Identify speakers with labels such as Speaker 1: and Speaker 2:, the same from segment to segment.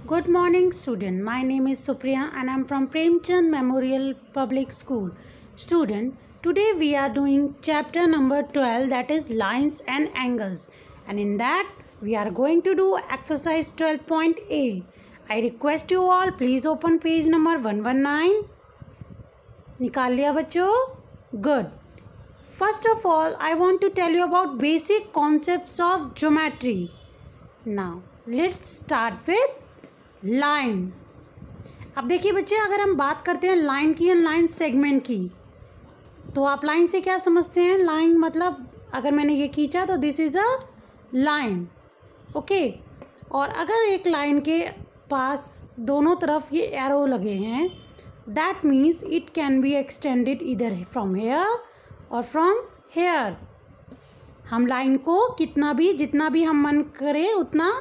Speaker 1: Good morning, student. My name is Supriya and I am from Premchand Memorial Public School. Student, today we are doing chapter number 12, that is lines and angles. And in that we are going to do exercise 12.A. I request you all, please open page number 119. निकाल लिया बच्चों? Good. First of all, I want to tell you about basic concepts of geometry. Now, let's start with line. अब देखिए बच्चे, अगर हम बात करते हैं लाइन की एंड लाइन सेगमेंट की, तो आप लाइन से क्या समझते हैं? लाइन मतलब अगर मैंने ये खींचा तो this is a line, okay. और अगर एक लाइन के पास दोनों तरफ ये एरो लगे हैं, that means it can be extended इधर फ्रॉम हेयर और फ्रॉम हेयर. हम लाइन को जितना भी हम मन करें उतना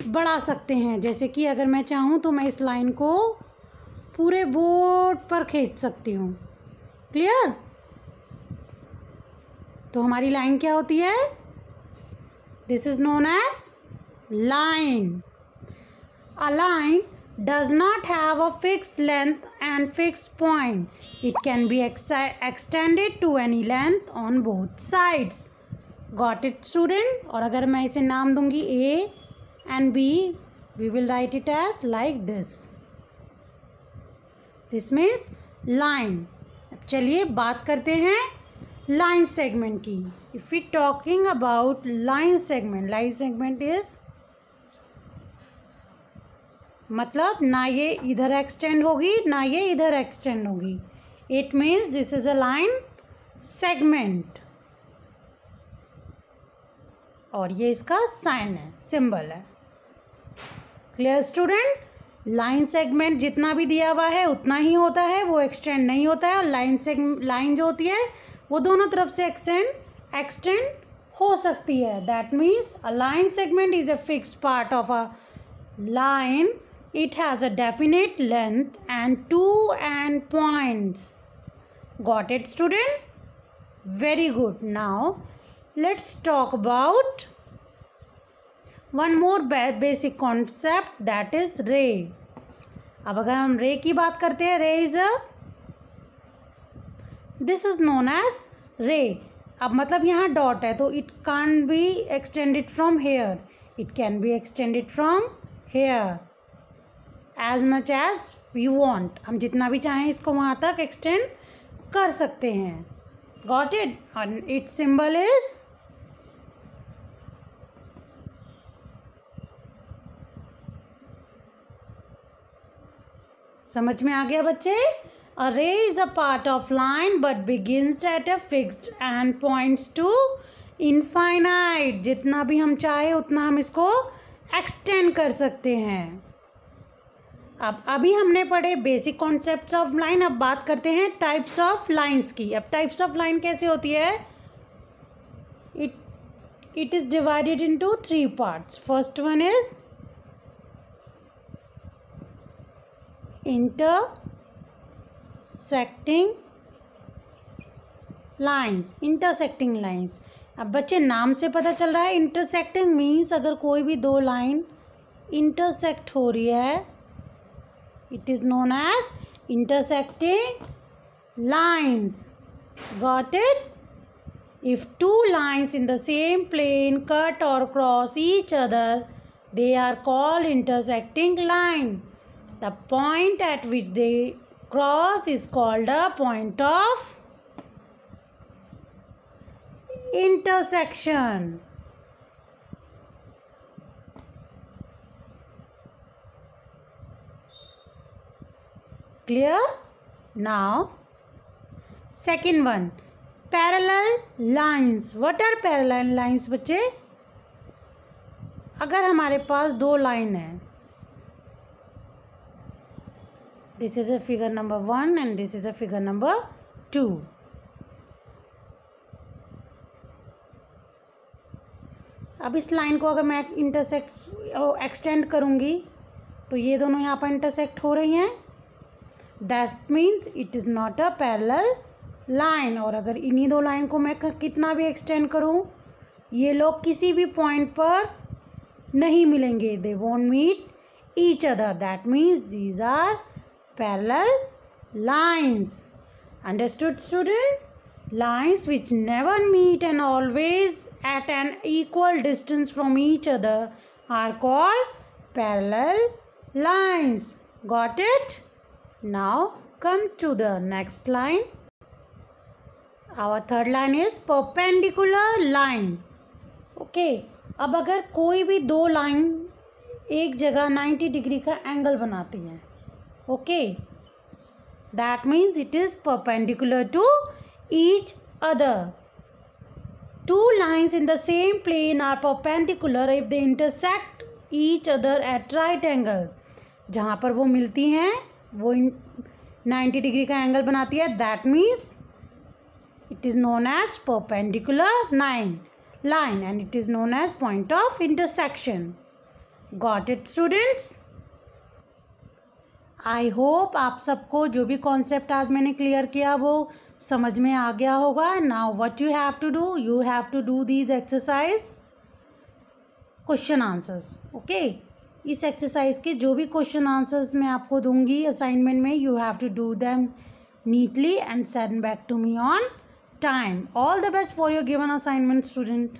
Speaker 1: बढ़ा सकते हैं. जैसे कि अगर मैं चाहूँ तो मैं इस लाइन को पूरे बोर्ड पर खींच सकती हूँ. क्लियर? तो हमारी लाइन क्या होती है? This is known as line. A line does not have a fixed length and fixed point. It can be extended to any length on both sides. Got it, student? और अगर मैं इसे नाम दूंगी A and B, we will write it as like this. This means line. अब चलिए बात करते हैं line segment की. If we talking about line segment is मतलब ना ये इधर एक्सटेंड होगी ना ये इधर एक्सटेंड होगी. It means this is a line segment. और ये इसका साइन है, सिंबल है. Clear student? लाइन सेगमेंट जितना भी दिया हुआ है उतना ही होता है, वो एक्सटेंड नहीं होता है. और लाइन जो होती है वो दोनों तरफ से एक्सटेंड हो सकती है. That means a line segment is a fix part of a line. It has a definite length and two end points. Got it student? Very good. Now let's talk about one more basic concept, that is ray. अब अगर हम रे की बात करते हैं, ray is this is known as ray. अब मतलब यहाँ डॉट है तो it can be extended from here. It can be extended from here as much as we want. हम जितना भी चाहें इसको वहाँ तक एक्सटेंड कर सकते हैं. Got it? और इट्स सिंबल इज समझ में आ गया बच्चे? A ray is a part of line but begins at a fixed and points to infinite. जितना भी हम चाहे उतना हम इसको एक्सटेंड कर सकते हैं. अब अभी हमने पढ़े बेसिक कॉन्सेप्ट्स ऑफ लाइन. अब बात करते हैं टाइप्स ऑफ लाइंस की. अब टाइप्स ऑफ लाइन कैसे होती है? It is divided into 3 parts. First one is intersecting lines. अब बच्चे नाम से पता चल रहा है इंटरसेक्टिंग मीन्स अगर कोई भी दो लाइन इंटरसेक्ट हो रही है, it is known as intersecting lines. Got it? If two lines in the same plane cut और cross each other, they are called intersecting line. The point at which they cross is called a point of intersection. Clear? Now, second one, parallel lines. What are parallel lines बच्चे? अगर हमारे पास दो line है, this is a figure number 1 and this is a figure number 2. अब इस line को अगर मैं एक्सटेंड करूँगी तो ये दोनों यहाँ पर इंटरसेक्ट हो रही हैं. That means it is not a parallel line. और अगर इन्हीं दो लाइन को मैं कितना भी एक्सटेंड करूँ, ये लोग किसी भी पॉइंट पर नहीं मिलेंगे. They won't meet each other. That means these are parallel lines. Understood, student? Lines which never meet and always at an equal distance from each other are called parallel lines. Got it? Now come to the next line. Our third line is perpendicular line. Okay, अब अगर कोई भी दो line एक जगह 90 degree का angle बनाती हैं, okay, that means it is perpendicular to each other. Two lines in the same plane are perpendicular if they intersect each other at right angle. जहाँ पर वो मिलती हैं वो 90 डिग्री का एंगल बनाती है. That means it is known as perpendicular line and it is known as point of intersection. Got it, students? I hope आप सबको जो भी कॉन्सेप्ट आज मैंने क्लियर किया वो समझ में आ गया होगा. Now what you have to do? You have to do these exercise question answers. Okay, इस एक्सरसाइज के जो भी क्वेश्चन आंसर्स मैं आपको दूंगी असाइनमेंट में, you have to do them neatly and send back to me on time. All the best for your given assignment, student.